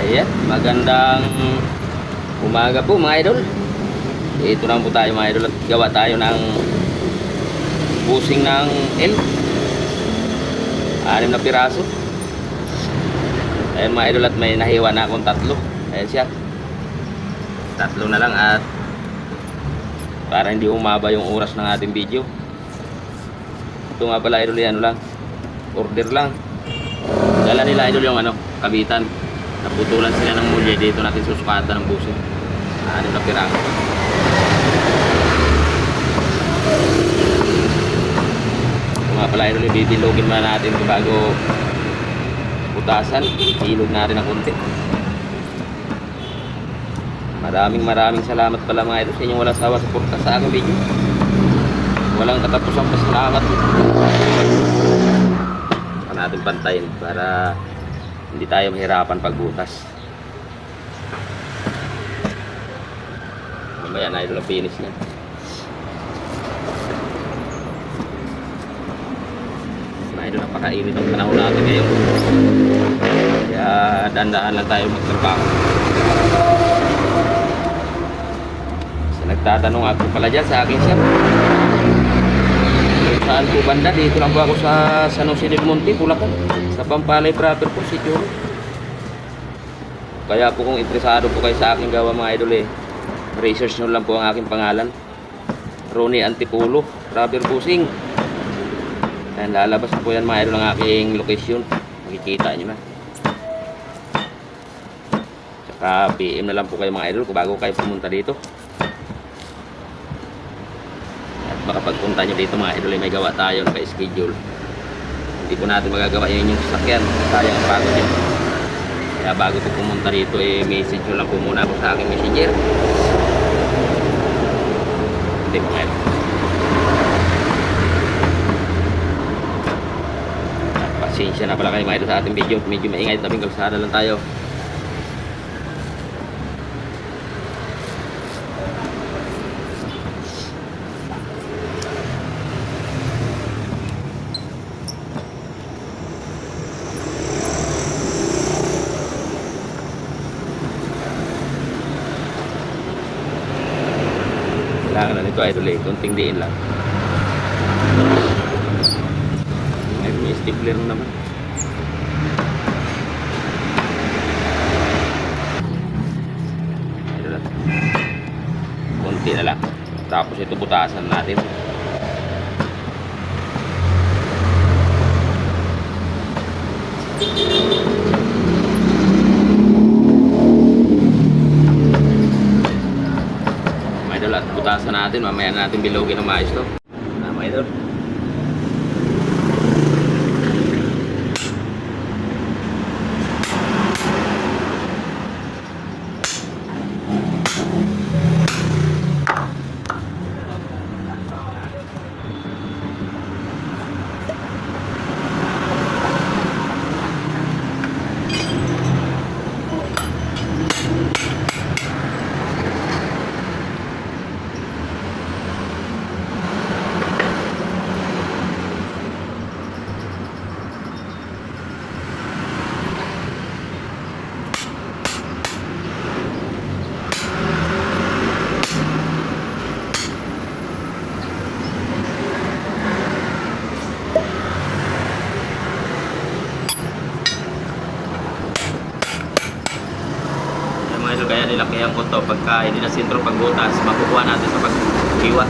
Ayan, magandang umaga po mga idol. Ito lang po tayo mga idol at gawa tayo ng busing ng elk. 6 na piraso. Ayan mga idol, at may nahiwa na akong 3. Ayan siya. 3 na lang, at para hindi umaba yung oras ng ating video. Ito nga pala idol, yan lang, order lang. Dala nila idol yung kabitan. Naputulan sila ng mulye. Dito natin susukatan ng busing. 6 na piraso. Ito nga pala idol, bibilogin muna natin ito bago butasan. Ilog natin ng konti. Maraming salamat pala mga idol sa inyong walang sawa suporta sa aking video. Walang katapusang pasalamat. Natin pantayin para hindi tayo mahirapan pagbutas. Mamaya na idol ang finish niya. Mga idol, napakainit ang panahon natin ngayon, kaya dandaan lang tayo magtrabaho. So, nagtatanong ako pala dyan sa akin siya, saan po banda? Dito lang po ako sa San Jose del Monte, Bulacan, sa Pampalay proper po, sitio. Kaya po kung interesado po kayo sa aking gawa mga idol, research nyo lang po ang aking pangalan, Ronnie Antipulo, Rubber Busing. Ayan, lalabas po yan mga idol ang aking location, makikita nyo na. Tsaka PM na lang po kayo mga idol kung bago kayo pumunta dito. Baka pagpunta nyo dito mga idol, may gawa tayo, naka-schedule. Hindi po natin magagawa yun yung sasakyan, sayang ang pagod yun. Kaya bago po pumunta dito, message nyo lang po muna ako sa aking messenger. Hindi po ngayon. Pasensya na pala kayo mga idol sa ating video. Medyo maingay, tabing kalsada lang tayo. Kailangan na nito idol, kunting diin lang. May stapler naman. Idol, kunti na lang, tapos ito butasan natin. At butasan natin, mamaya natin bilogin ng maayos to. Mga idol, kaya nilakihan ko to pagka hindi na sentro pagbutas, makukuha natin sa paghiwa.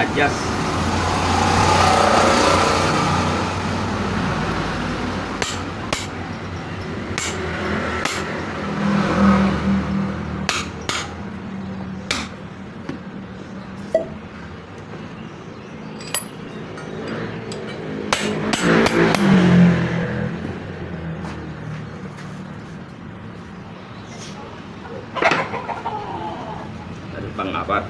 Adjust. Pang-apat.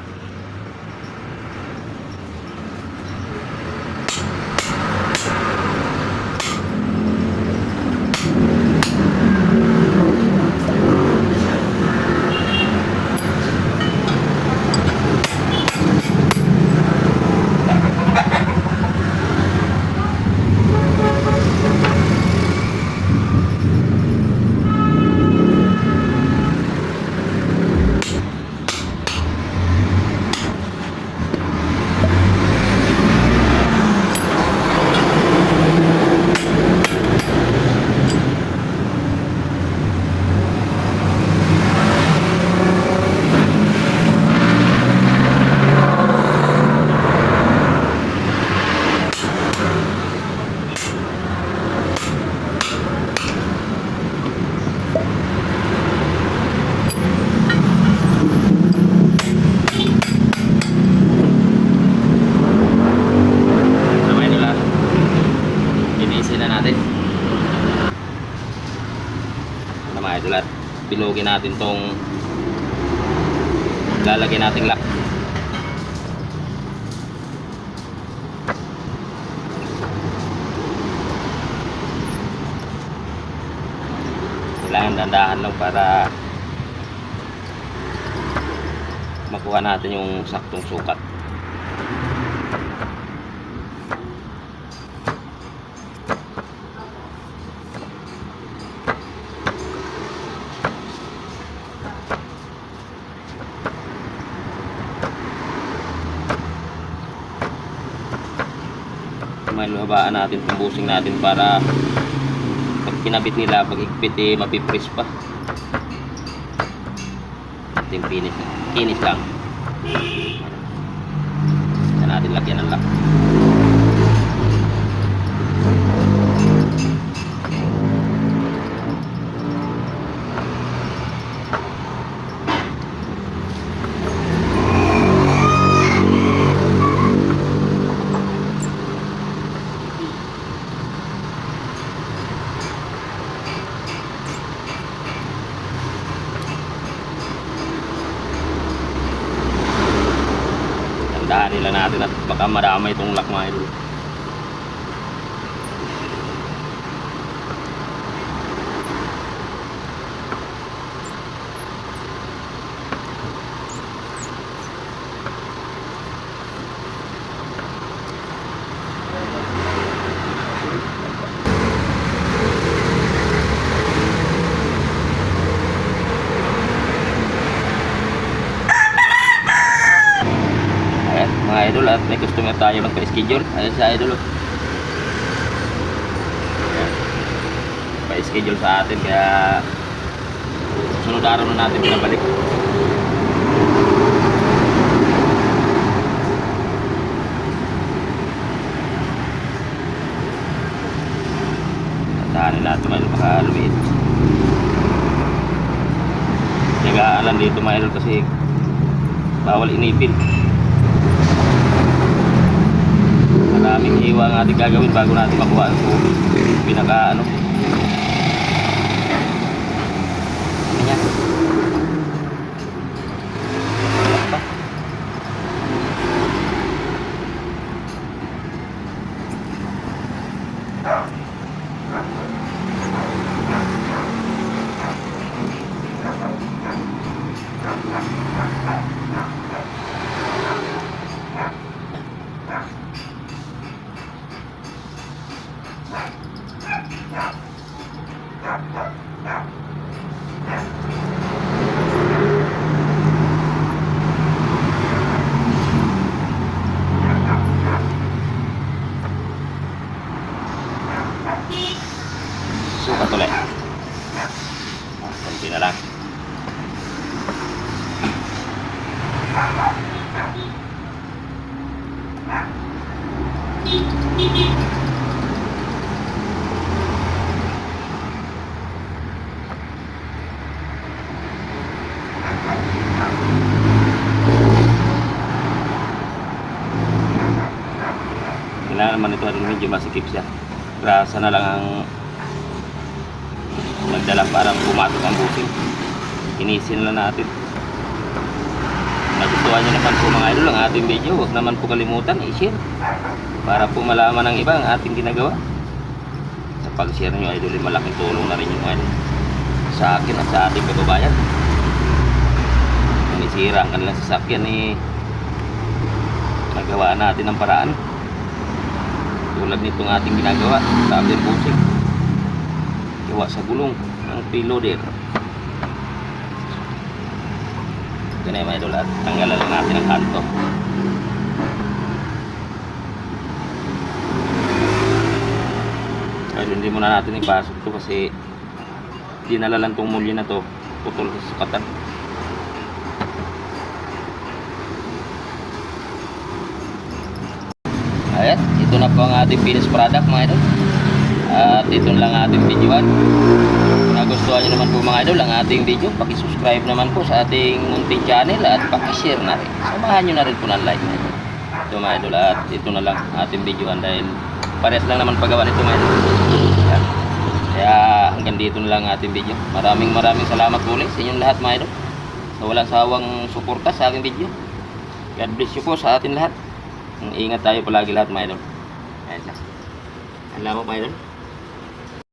na mga idol at bilogin natin tong lalagyan nating lock. Kailangan dandahan lang para makuha natin yung saktong sukat. May luhabaan natin, tumbusing natin para pag pinabit nila, pag ikpit mapipres pa. Ito yung kinis lang. Saan natin lagyan ng lock. Tandaan nila natin at baka madamay itong lock mga idol. Mga idol, at may customer tayo magpa-schedule. Ayan sa idol, pa-schedule sa atin, kaya sunod araw na natin pinabalik. Tandaan natin mga idol, baka lumiit. Nag-aalan dito mga idol kasi bawal inipin. Maraming iwa ang ating gagawin bago natin makuha ang pinaka ano. Ganyan. Sukat ulit. Kunti na lang. Kailangan naman ito medyo masikip siya. Grasa na lang ang nagdala para pumatok ang busing. Inisin lang natin. Nagustuhan nyo naman po mga idol ang ating video, huwag naman po kalimutan i-share para po malaman ng iba ang ating ginagawa. Sa pag-share nyo idol, malaking tulong na rin yung idol sa akin at sa ating kababayan. Kung isira ang kanilang sasakyan nagawa natin ng paraan tulad nitong ating ginagawa, rubber busing, gawa sa gulong ng preloader. Ito na yung mga idol, at tanggalan lang natin ang kanto. Kaya hindi muna natin ipasok ito kasi dinala lang itong mulya na to, putol sa sukatan. Ayan, ito na po ang ating finished product mga idol. At ito lang ating videoan. Kung nagustuhan nyo naman po mga idol ang ating video, pakisubscribe naman po sa ating munting channel at pakishare na rin. Samahan nyo na rin po ng like mga idol. Ito mga idol, at ito na lang ating videoan dahil parehas lang naman paggawa nito mga idol. Kaya hanggang dito na lang ang ating video. Maraming salamat po ulit sa inyong lahat mga idol. Sa walang sawang suporta sa aking video. God bless you po sa atin lahat. Ingat tayo palagi lahat mga idol. Ayan siya. Alam mo mga idol.